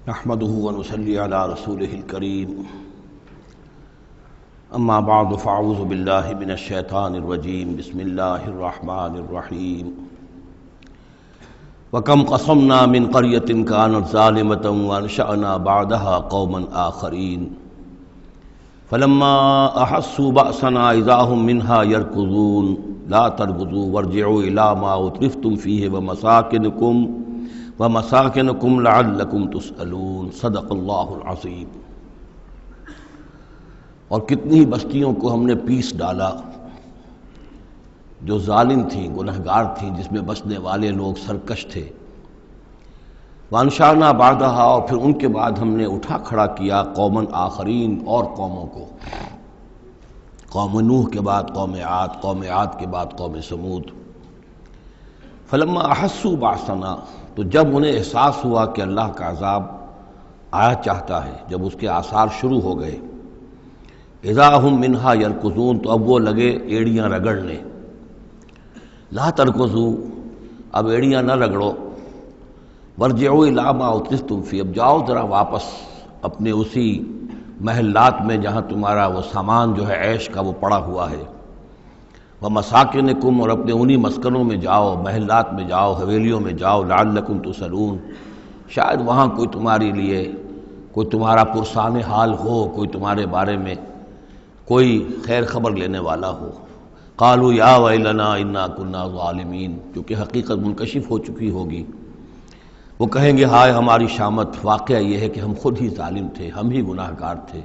نحمده ونصلي على رسوله الكريم اما بعد فاعوذ بالله من الشيطان الرجيم بسم الله الرحمن الرحيم وكم قصمنا من قرية كانت ظالمة وانشأنا بعدها قوما آخرين فلما أحسوا بأسنا إذا هم منها يركضون لا تركضوا وارجعوا إلى ما أترفتم فيه ومساكنكم لعلكم تسألون صدق اللہ العظیم۔ اور کتنی بستیوں کو ہم نے پیس ڈالا جو ظالم تھیں، گنہگار تھیں، جس میں بسنے والے لوگ سرکش تھے۔ وانشانا بعدہا، اور پھر ان کے بعد ہم نے اٹھا کھڑا کیا قومن آخرین، اور قوموں کو، قوم نوح کے بعد قوم عاد، قوم عاد کے بعد قوم ثمود۔ فلما احسوا باسنا، تو جب انہیں احساس ہوا کہ اللہ کا عذاب آیا چاہتا ہے، جب اس کے آثار شروع ہو گئے، اذا ہم منہا یرکضون، تو اب وہ لگے ایڑیاں رگڑنے۔ لا ترکضوا، اب ایڑیاں نہ رگڑو، وارجعوا الی ما اترفتم فیہ، اب جاؤ ذرا واپس اپنے اسی محلات میں جہاں تمہارا وہ سامان جو ہے عیش کا وہ پڑا ہوا ہے، ومساکنکم، اور اپنے انہی مسکنوں میں جاؤ، محلات میں جاؤ، حویلیوں میں جاؤ، لعلکم تسألون، شاید وہاں کوئی تمہارے لیے، کوئی تمہارا پرسان حال ہو، کوئی تمہارے بارے میں کوئی خیر خبر لینے والا ہو۔ قالوا یا ویلنا انا کنا ظالمین، کیونکہ حقیقت منکشف ہو چکی ہوگی، وہ کہیں گے ہائے ہماری شامت، واقعہ یہ ہے کہ ہم خود ہی ظالم تھے، ہم ہی گناہ گار تھے،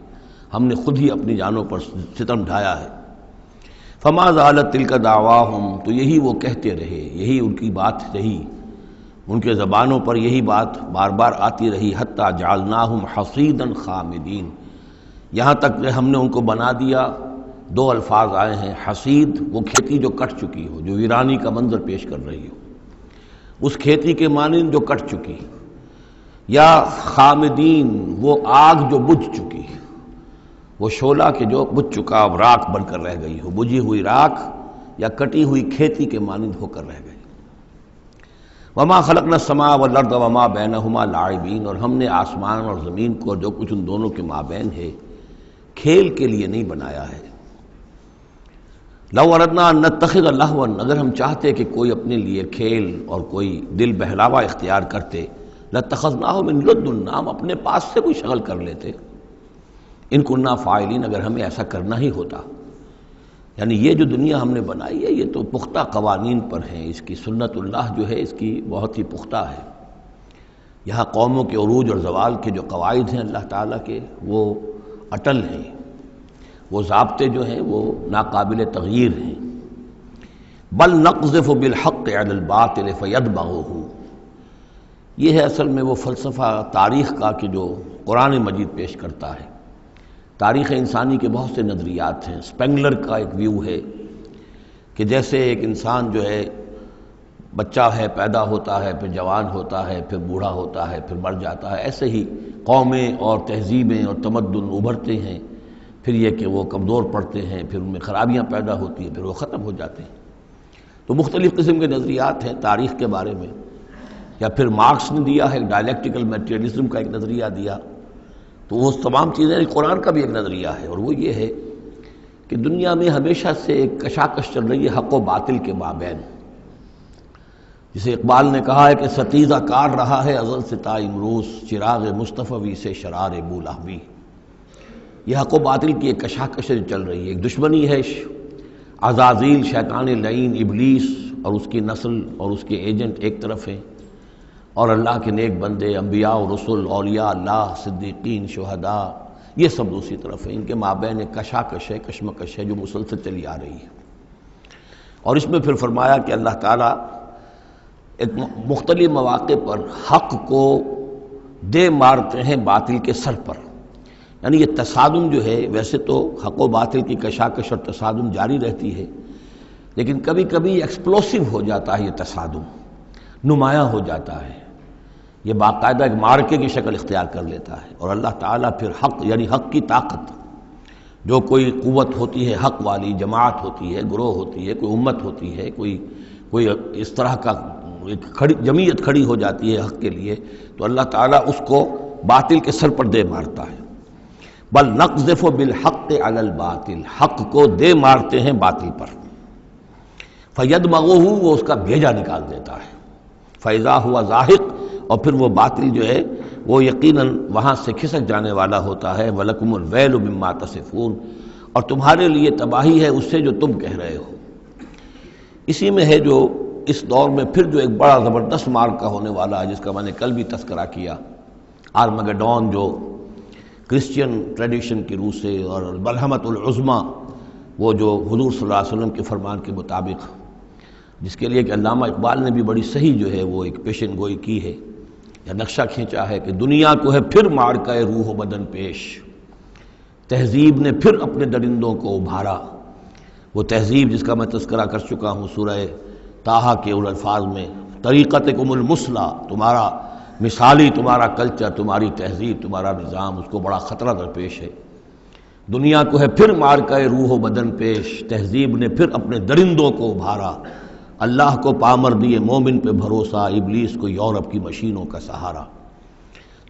ہم نے خود ہی اپنی جانوں پر ستم ڈھایا ہے۔ فما زالت تلک دعواہم، تو یہی وہ کہتے رہے، یہی ان کی بات رہی، ان کے زبانوں پر یہی بات بار بار آتی رہی، حتی جعلناہم حصیدا خامدین، یہاں تک کہ ہم نے ان کو بنا دیا، دو الفاظ آئے ہیں، حصید وہ کھیتی جو کٹ چکی ہو، جو ویرانی کا منظر پیش کر رہی ہو، اس کھیتی کے مانند جو کٹ چکی، یا خامدین وہ آگ جو بجھ چکی، وہ شعلہ کے جو بجھ چکا اب راکھ بن کر رہ گئی ہو، بجھی ہوئی راکھ یا کٹی ہوئی کھیتی کے مانند ہو کر رہ گئی۔ وما خلقنا السماء والارض وما بینہما لاعبین، اور ہم نے آسمان اور زمین کو اور جو کچھ ان دونوں کے مابین ہے کھیل کے لیے نہیں بنایا ہے۔ لو اردنا ان نتخذ لہوا، اگر ہم چاہتے کہ کوئی اپنے لیے کھیل اور کوئی دل بہلاوا اختیار کرتے، لاتخذناہ من لدنا، ہم اپنے پاس سے کوئی شغل کر لیتے، ان کننا فاعلین، اگر ہمیں ایسا کرنا ہی ہوتا۔ یعنی یہ جو دنیا ہم نے بنائی ہے یہ تو پختہ قوانین پر ہے، اس کی سنت اللہ جو ہے اس کی بہت ہی پختہ ہے۔ یہاں قوموں کے عروج اور زوال کے جو قواعد ہیں اللہ تعالیٰ کے، وہ اٹل ہیں، وہ ضابطے جو ہیں وہ ناقابل تغییر ہیں۔ بل نقذف بالحق علی الباطل فیدمغہ، یہ ہے اصل میں وہ فلسفہ تاریخ کا کہ جو قرآن مجید پیش کرتا ہے۔ تاریخ انسانی کے بہت سے نظریات ہیں۔ اسپینگلر کا ایک ویو ہے کہ جیسے ایک انسان جو ہے بچہ ہے، پیدا ہوتا ہے، پھر جوان ہوتا ہے، پھر بوڑھا ہوتا ہے، پھر مر جاتا ہے، ایسے ہی قومیں اور تہذیبیں اور تمدن ابھرتے ہیں، پھر یہ کہ وہ کمزور پڑتے ہیں، پھر ان میں خرابیاں پیدا ہوتی ہیں، پھر وہ ختم ہو جاتے ہیں۔ تو مختلف قسم کے نظریات ہیں تاریخ کے بارے میں۔ یا پھر مارکس نے دیا ہے ڈائلیکٹیکل میٹیریلزم کا ایک نظریہ دیا، تو وہ تمام چیزیں قرآن کا بھی ایک نظریہ ہے، اور وہ یہ ہے کہ دنیا میں ہمیشہ سے ایک کشاکش چل رہی ہے حق و باطل کے مابین، جسے اقبال نے کہا ہے کہ ستیزہ کار رہا ہے ازل سے تا امروز، چراغ مصطفی سے شرار بولہوی۔ یہ حق و باطل کی ایک کشاکش چل رہی ہے، ایک دشمنی ہے، عزازیل شیطان لعین ابلیس اور اس کی نسل اور اس کے ایجنٹ ایک طرف ہیں، اور اللہ کے نیک بندے، انبیاء و رسل، اولیاء اللہ، صدیقین، شہداء، یہ سب دوسری طرف ہیں۔ ان کے مابین ایک کشاکش ہے، کشمکش ہے جو مسلسل چلی آ رہی ہے۔ اور اس میں پھر فرمایا کہ اللہ تعالیٰ ایک مختلف مواقع پر حق کو دے مارتے ہیں باطل کے سر پر۔ یعنی یہ تصادم جو ہے، ویسے تو حق و باطل کی کشاکش اور تصادم جاری رہتی ہے، لیکن کبھی کبھی ایکسپلوسیو ہو جاتا ہے، یہ تصادم نمایاں ہو جاتا ہے، یہ باقاعدہ ایک معرکے کی شکل اختیار کر لیتا ہے۔ اور اللہ تعالیٰ پھر حق، یعنی حق کی طاقت، جو کوئی قوت ہوتی ہے حق والی، جماعت ہوتی ہے، گروہ ہوتی ہے، کوئی امت ہوتی ہے، کوئی اس طرح کا ایک جمعیت کھڑی ہو جاتی ہے حق کے لیے، تو اللہ تعالیٰ اس کو باطل کے سر پر دے مارتا ہے۔ بل نقذف بالحق علی الباطل، حق کو دے مارتے ہیں باطل پر، فیدمغہ، وہ اس کا بھیجا نکال دیتا ہے، فاذا ہوا زاہق، اور پھر وہ باطل جو ہے وہ یقیناً وہاں سے کھسک جانے والا ہوتا ہے۔ وَلَكُمُ الْوَيْلُ مِمَّا تَصِفُونَ، اور تمہارے لیے تباہی ہے اس سے جو تم کہہ رہے ہو۔ اسی میں ہے جو اس دور میں پھر جو ایک بڑا زبردست معرکہ ہونے والا ہے، جس کا میں نے کل بھی تذکرہ کیا، آرمگڈون، جو کرسچین ٹریڈیشن کی روح سے، اور الملحمۃ العظمیٰ، وہ جو حضور صلی اللہ علیہ وسلم کے فرمان کے مطابق، جس کے لیے کہ علامہ اقبال نے بھی بڑی صحیح جو ہے وہ ایک پیشن گوئی کی ہے یا نقشہ کھینچا ہے کہ دنیا کو ہے پھر معرکہ روح و بدن پیش، تہذیب نے پھر اپنے درندوں کو ابھارا۔ وہ تہذیب جس کا میں تذکرہ کر چکا ہوں سورہ طٰہٰ کے ان الفاظ میں، طریقتکم المثلیٰ، تمہارا مثالی تمہارا کلچر، تمہاری تہذیب، تمہارا نظام، اس کو بڑا خطرہ درپیش ہے۔ دنیا کو ہے پھر معرکہ روح و بدن پیش، تہذیب نے پھر اپنے درندوں کو ابھارا، اللہ کو پامر دیے مومن پہ بھروسہ، ابلیس کو یورپ کی مشینوں کا سہارا۔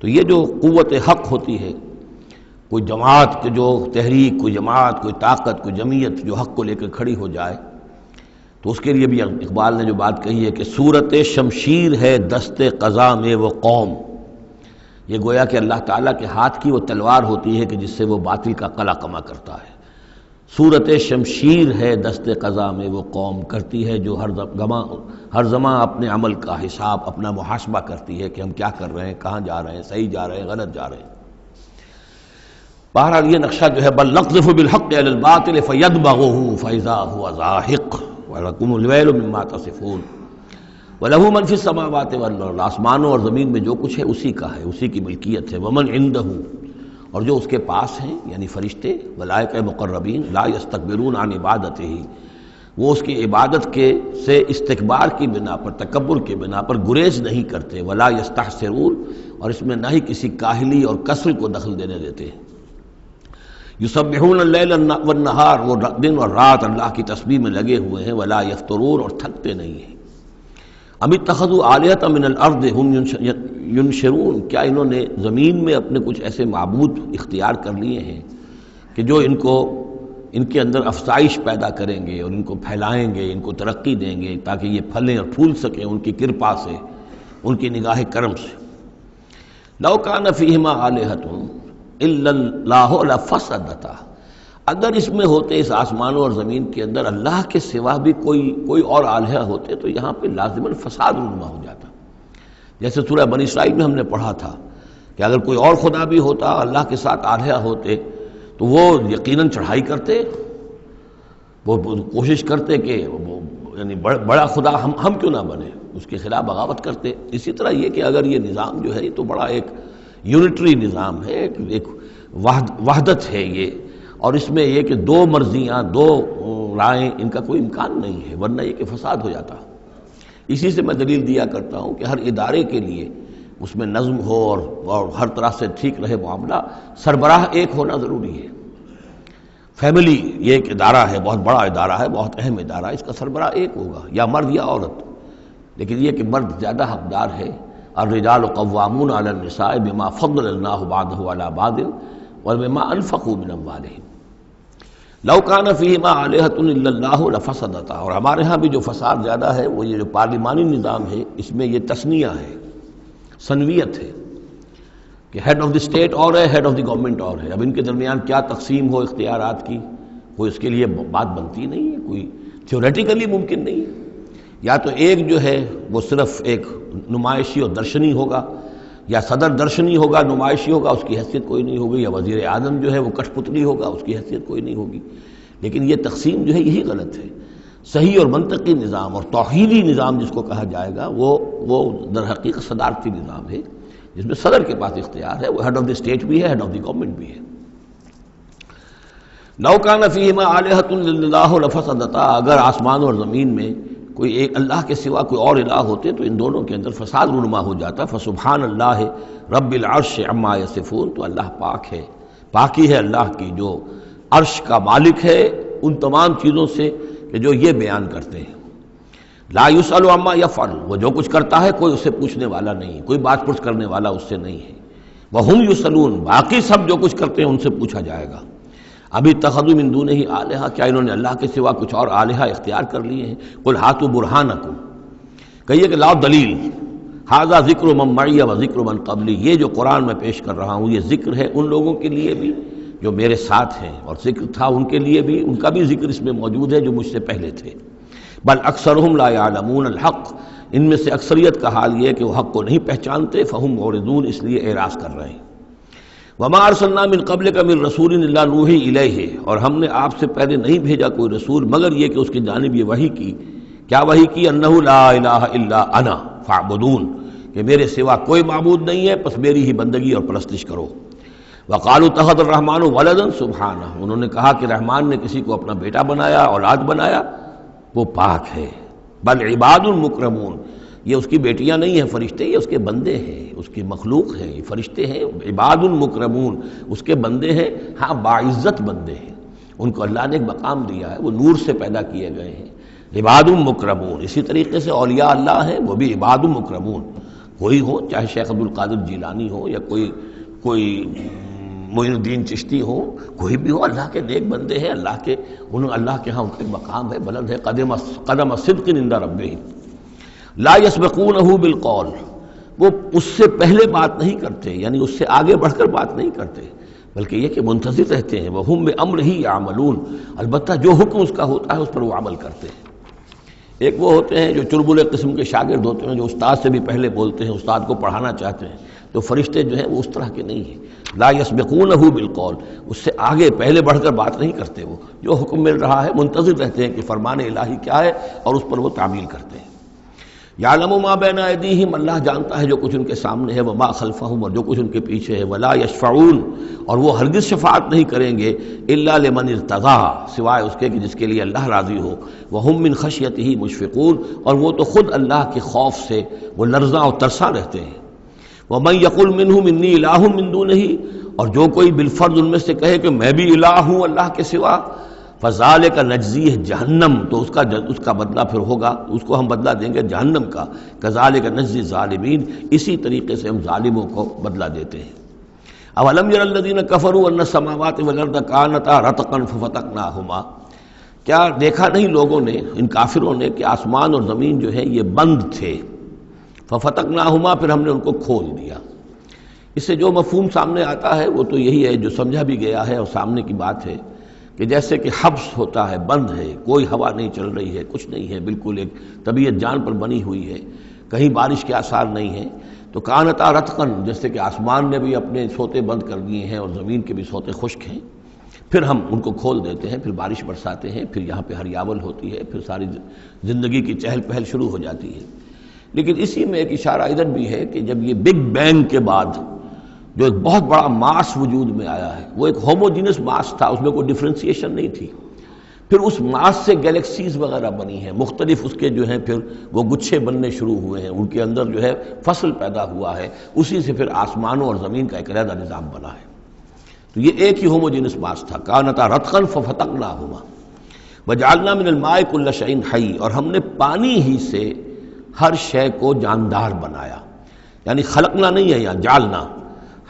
تو یہ جو قوت حق ہوتی ہے، کوئی جماعت جو تحریک، کوئی جماعت، کوئی طاقت، کوئی جمعیت جو حق کو لے کر کھڑی ہو جائے، تو اس کے لیے بھی اقبال نے جو بات کہی ہے کہ صورت شمشیر ہے دست قضا میں وہ قوم، یہ گویا کہ اللہ تعالیٰ کے ہاتھ کی وہ تلوار ہوتی ہے کہ جس سے وہ باطل کا قلع کما کرتا ہے۔ صورت شمشیر ہے دست قضا میں وہ قوم، کرتی ہے جو ہر زمان اپنے عمل کا حساب، اپنا محاسبہ کرتی ہے کہ ہم کیا کر رہے ہیں، کہاں جا رہے ہیں، صحیح جا رہے ہیں، غلط جا رہے ہیں۔ بہرحال یہ نقشہ جو ہے بل نقذف بالحق علی الباطل فیدمغہ فاذا هو زاہق وَلَكُمُ الْوَيْلُ مِمَّا تَصِفُونَ وَلَهُ مَنْ فِي السَّمَاوَاتِ وَالْأَرْضِ، آسمانوں اور زمین میں جو کچھ ہے اسی کا ہے، اسی کی ملکیت ہے۔ وَمَنْ عِندَهُ، اور جو اس کے پاس ہیں یعنی فرشتے، ملائکہ مقربین، لا يستكبرون عن عبادتہ، وہ اس کی عبادت سے استکبار کی بنا پر، تکبر کی بنا پر گریز نہیں کرتے، ولا يستحسرون، اور اس میں نہ ہی کسی کاہلی اور کسل کو دخل دینے دیتے ہیں۔ یسبحون اللیل والنہار، وہ دن اور رات اللہ کی تسبیح میں لگے ہوئے ہیں، ولا یفترون، اور تھکتے نہیں ہیں۔ ام اتخذوا آلہۃ من الارض ہم ینشرون، کیا انہوں نے زمین میں اپنے کچھ ایسے معبود اختیار کر لیے ہیں کہ جو ان کے اندر افزائش پیدا کریں گے اور ان کو پھیلائیں گے، ان کو ترقی دیں گے تاکہ یہ پھلیں اور پھول سکیں ان کی کرپا سے، ان کی نگاہ کرم سے۔ لو کان فیہما آلہۃ الا اللہ لفسدتا، اگر اس میں ہوتے، اس آسمانوں اور زمین کے اندر اللہ کے سوا بھی کوئی اور آلہہ ہوتے تو یہاں پہ لازماً فساد رونما ہو جاتا۔ جیسے سورہ بنی اسرائیل میں ہم نے پڑھا تھا کہ اگر کوئی اور خدا بھی ہوتا، اللہ کے ساتھ آلہہ ہوتے، تو وہ یقیناً چڑھائی کرتے، وہ کوشش کرتے کہ یعنی بڑا خدا ہم کیوں نہ بنے، اس کے خلاف بغاوت کرتے۔ اسی طرح یہ کہ اگر یہ نظام جو ہے یہ تو بڑا ایک یونٹری نظام ہے، ایک وحدت ہے یہ، اور اس میں یہ کہ دو مرضیاں، دو رائیں، ان کا کوئی امکان نہیں ہے، ورنہ یہ کہ فساد ہو جاتا۔ اسی سے میں دلیل دیا کرتا ہوں کہ ہر ادارے کے لیے اس میں نظم ہو اور ہر طرح سے ٹھیک رہے معاملہ، سربراہ ایک ہونا ضروری ہے۔ فیملی یہ ایک ادارہ ہے، بہت بڑا ادارہ ہے، بہت اہم ادارہ ہے، اس کا سربراہ ایک ہوگا، یا مرد یا عورت، لیکن یہ کہ مرد زیادہ حقدار ہے۔ الرجال قوامون علی النساء بما فضل اللہ بعضهم علی بعض وبما انفقوا من اموالهم لو کان فیہما آلہۃ الا اللہ لفسدتا۔ اور ہمارے ہاں بھی جو فساد زیادہ ہے وہ یہ جو پارلیمانی نظام ہے، اس میں یہ تثنیہ ہے، ثنویت ہے، کہ ہیڈ آف دی اسٹیٹ اور ہے، ہیڈ آف دی گورنمنٹ اور ہے۔ اب ان کے درمیان کیا تقسیم ہو اختیارات کی، کوئی اس کے لیے بات بنتی نہیں ہے، کوئی تھیوریٹیکلی ممکن نہیں ہے۔ یا تو ایک جو ہے وہ صرف ایک نمائشی اور درشنی ہوگا، یا صدر درشنی ہوگا، نمائشی ہوگا، اس کی حیثیت کوئی نہیں ہوگی، یا وزیر اعظم جو ہے وہ کٹھ پتلی ہوگا، اس کی حیثیت کوئی نہیں ہوگی۔ لیکن یہ تقسیم جو ہے یہی غلط ہے۔ صحیح اور منطقی نظام اور توحیدی نظام جس کو کہا جائے گا وہ در حقیقت صدارتی نظام ہے، جس میں صدر کے پاس اختیار ہے، وہ ہیڈ آف دی اسٹیٹ بھی ہے، ہیڈ آف دی گورنمنٹ بھی ہے۔ لو کان فیہما آلہۃ الا اللہ لفسدتا، اگر آسمان اور زمین میں کوئی ایک اللہ کے سوا کوئی اور الہ ہوتے تو ان دونوں کے اندر فساد رونما ہو جاتا۔ فسبحان اللہ رب العرش عما یصفون، تو اللہ پاک ہے، پاکی ہے اللہ کی جو عرش کا مالک ہے ان تمام چیزوں سے کہ جو یہ بیان کرتے ہیں۔ لا یسأل عما یفعل، وہ جو کچھ کرتا ہے کوئی اس سے پوچھنے والا نہیں، کوئی بات پرس کرنے والا اس سے نہیں ہے۔ وہم یسألون، باقی سب جو کچھ کرتے ہیں ان سے پوچھا جائے گا۔ ابھی اتخذوا من دونہ آلہہ، کیا انہوں نے اللہ کے سوا کچھ اور آلہہ اختیار کر لیے ہیں؟ قل ہاتوا برہانکم، کہیے کہ لاؤ دلیل، ھذا ذکر من معی و ذکر من قبلی، یہ جو قرآن میں پیش کر رہا ہوں یہ ذکر ہے ان لوگوں کے لیے بھی جو میرے ساتھ ہیں، اور ذکر تھا ان کے لیے بھی، ان کا بھی ذکر اس میں موجود ہے جو مجھ سے پہلے تھے۔ بل اکثرہم لا یعلمون الحق، ان میں سے اکثریت کا حال یہ ہے کہ وہ حق کو نہیں پہچانتے، فہم معرضون، اس لیے اعراض کر رہے ہیں۔ وما ارسلنا من قبلک من رسول الا نوحی الیہ، اور ہم نے آپ سے پہلے نہیں بھیجا کوئی رسول مگر یہ کہ اس کی جانب یہ وحی کی، کیا وحی کی؟ انہ لا الہ الا انا فاعبدون، کہ میرے سوا کوئی معبود نہیں ہے، پس میری ہی بندگی اور پرستش کرو۔ وقالوا اتخذ الرحمن ولدا سبحانہ، انہوں نے کہا کہ رحمان نے کسی کو اپنا بیٹا بنایا، اولاد بنایا، وہ پاک ہے۔ بل عباد مکرمون، یہ اس کی بیٹیاں نہیں ہیں فرشتے، یہ اس کے بندے ہیں، اس کی مخلوق ہیں، یہ فرشتے ہیں، عباد مکرمون، اس کے بندے ہیں، ہاں باعزت بندے ہیں، ان کو اللہ نے ایک مقام دیا ہے، وہ نور سے پیدا کیے گئے ہیں، عباد مکرمون۔ اسی طریقے سے اولیاء اللہ ہیں، وہ بھی عباد مکرمون، کوئی ہو، چاہے شیخ عبدالقادر جیلانی ہو یا کوئی معین الدین چشتی ہو، کوئی بھی ہو، اللہ کے نیک بندے ہیں، اللہ کے ہاں ان کا مقام ہے، بلند ہے، قدم صدق عند ربہم۔ لا یسبقونہ بالقول، وہ اس سے پہلے بات نہیں کرتے، یعنی اس سے آگے بڑھ کر بات نہیں کرتے، بلکہ یہ کہ منتظر رہتے ہیں، وہم بامرہ یعملون، البتہ جو حکم اس کا ہوتا ہے اس پر وہ عمل کرتے ہیں۔ ایک وہ ہوتے ہیں جو چربلے قسم کے شاگرد ہوتے ہیں، جو استاد سے بھی پہلے بولتے ہیں، استاد کو پڑھانا چاہتے ہیں، تو فرشتے جو ہیں وہ اس طرح کے نہیں ہیں۔ لا یسبقونہ بالقول، اس سے آگے پہلے بڑھ کر بات نہیں کرتے، وہ جو حکم مل رہا ہے منتظر رہتے ہیں کہ فرمان الہی کیا ہے اور اس پر وہ تعمیل کرتے ہیں۔ یعلم ما بین ایدیہم، اللہ جانتا ہے جو کچھ ان کے سامنے ہے، وما خلفہم، اور جو کچھ ان کے پیچھے ہے، ولا یشفعون، اور وہ ہرگز شفاعت نہیں کریں گے، الا لمن ارتضی، سوائے اس کے کہ جس کے لیے اللہ راضی ہو، وہم من خشیتہ مشفقون، اور وہ تو خود اللہ کے خوف سے وہ لرزاں اور ترساں رہتے ہیں۔ ومن یقل منہم انی الہ من دونہ، اور جو کوئی بالفرض ان میں سے کہے کہ میں بھی الہ ہوں اللہ کے سوا، فذالک نجزیہ جہنم، تو اس کا بدلہ پھر ہوگا، اس کو ہم بدلہ دیں گے جہنم کا، کذالک نجزی الظالمین، اسی طریقے سے ہم ظالموں کو بدلہ دیتے ہیں۔ اولم یر الذین کفروا ان السماوات والارض کانتا رتقا ففتقناہما، کیا دیکھا نہیں لوگوں نے، ان کافروں نے، کہ آسمان اور زمین جو ہے یہ بند تھے، ففتقناہما، پھر ہم نے ان کو کھول دیا۔ اس سے جو مفہوم سامنے آتا ہے وہ تو یہی ہے جو سمجھا بھی گیا ہے اور سامنے کی بات ہے، کہ جیسے کہ حبس ہوتا ہے، بند ہے، کوئی ہوا نہیں چل رہی ہے، کچھ نہیں ہے، بالکل ایک طبیعت جان پر بنی ہوئی ہے، کہیں بارش کے آثار نہیں ہیں، تو کانتا رتقن، جیسے کہ آسمان نے بھی اپنے سوتے بند کر دیے ہیں اور زمین کے بھی سوتے خشک ہیں، پھر ہم ان کو کھول دیتے ہیں، پھر بارش برساتے ہیں، پھر یہاں پہ ہریاول ہوتی ہے، پھر ساری زندگی کی چہل پہل شروع ہو جاتی ہے۔ لیکن اسی میں ایک اشارہ ادھر بھی ہے کہ جب یہ بگ بینگ کے بعد جو ایک بہت بڑا ماس وجود میں آیا ہے، وہ ایک ہوموجینس ماس تھا، اس میں کوئی ڈفرینسیشن نہیں تھی، پھر اس ماس سے گیلیکسیز وغیرہ بنی ہیں، مختلف اس کے جو ہیں پھر وہ گچھے بننے شروع ہوئے ہیں، ان کے اندر جو ہے فصل پیدا ہوا ہے، اسی سے پھر آسمانوں اور زمین کا ایک علیحدہ نظام بنا ہے۔ تو یہ ایک ہی ہوموجینس ماس تھا، کانتا رتقا ففتقناہما وجعلنا من الماء کل شیء حی، اور ہم نے پانی ہی سے ہر شے کو جاندار بنایا، یعنی خلقنا نہیں ہے یہاں، جعلنا۔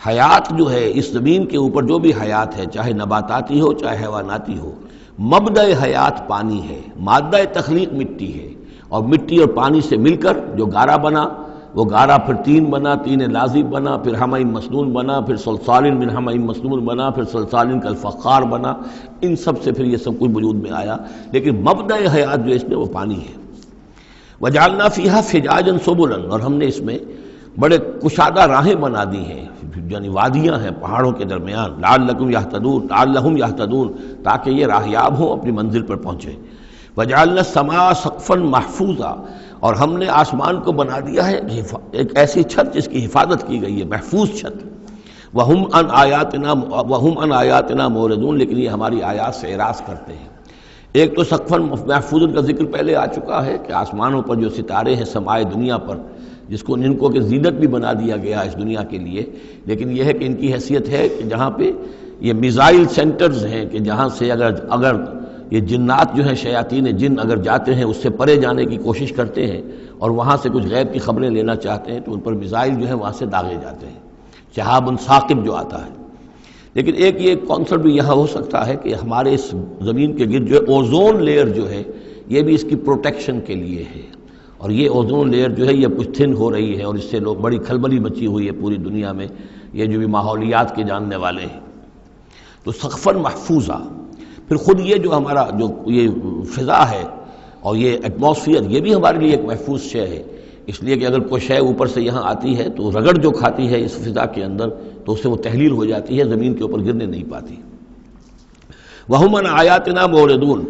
حیات جو ہے اس زمین کے اوپر، جو بھی حیات ہے، چاہے نباتاتی ہو چاہے حیواناتی ہو، مبدأ حیات پانی ہے، مادہ تخلیق مٹی ہے، اور مٹی اور پانی سے مل کر جو گارا بنا، وہ گارا پھر تین بنا، تین لازب بنا، پھر حمأ مسنون بنا، پھر صلصال من حمأ مسنون بنا، پھر صلصال کالفخار بنا، ان سب سے پھر یہ سب کچھ وجود میں آیا، لیکن مبدأ حیات جو اس میں وہ پانی ہے۔ وجعلنا فیہا فجاجا سبلا، اور ہم نے اس میں بڑے کشادہ راہیں بنا دی ہیں، یعنی وادیاں ہیں پہاڑوں کے درمیان، لعلہم یہتدون، تاکہ یہ راہیاب ہوں، اپنی منزل پر پہنچے۔ وجعلنا السماء سقفا محفوظا، اور ہم نے آسمان کو بنا دیا ہے ایک ایسی چھت جس کی حفاظت کی گئی ہے، محفوظ چھت۔ وہم عن آیاتنا معرضون، لیکن یہ ہماری آیات سے اعراض کرتے ہیں۔ ایک تو سقفا محفوظ کا ذکر پہلے آ چکا ہے کہ آسمانوں پر جو ستارے ہیں سمائے دنیا پر، جس کو ان کو کہ زینت بھی بنا دیا گیا اس دنیا کے لیے، لیکن یہ ہے کہ ان کی حیثیت ہے کہ جہاں پہ یہ میزائل سینٹرز ہیں، کہ جہاں سے اگر یہ جنات جو ہیں، شیاطین جن اگر جاتے ہیں، اس سے پرے جانے کی کوشش کرتے ہیں اور وہاں سے کچھ غیب کی خبریں لینا چاہتے ہیں، تو ان پر میزائل جو ہیں وہاں سے داغے جاتے ہیں۔ شہاب ثاقب جو آتا ہے۔ لیکن ایک یہ کانسیپٹ بھی یہاں ہو سکتا ہے کہ ہمارے اس زمین کے گرد جو ہے اوزون لیئر جو ہے یہ بھی اس کی پروٹیکشن کے لیے ہے، اور یہ اوزون لیئر جو ہے یہ کچھ تھن ہو رہی ہے، اور اس سے لوگ بڑی کھلبلی مچی ہوئی ہے پوری دنیا میں، یہ جو بھی ماحولیات کے جاننے والے ہیں۔ تو سقفاً محفوظہ، پھر خود یہ جو ہمارا جو یہ فضا ہے اور یہ ایٹماسفیئر، یہ بھی ہمارے لیے ایک محفوظ شے ہے، اس لیے کہ اگر کوئی شے اوپر سے یہاں آتی ہے تو رگڑ جو کھاتی ہے اس فضا کے اندر تو اس سے وہ تحلیل ہو جاتی ہے، زمین کے اوپر گرنے نہیں پاتی۔ وَهُمْ عَنْ آیَاتِنَا مُعْرِضُونَ،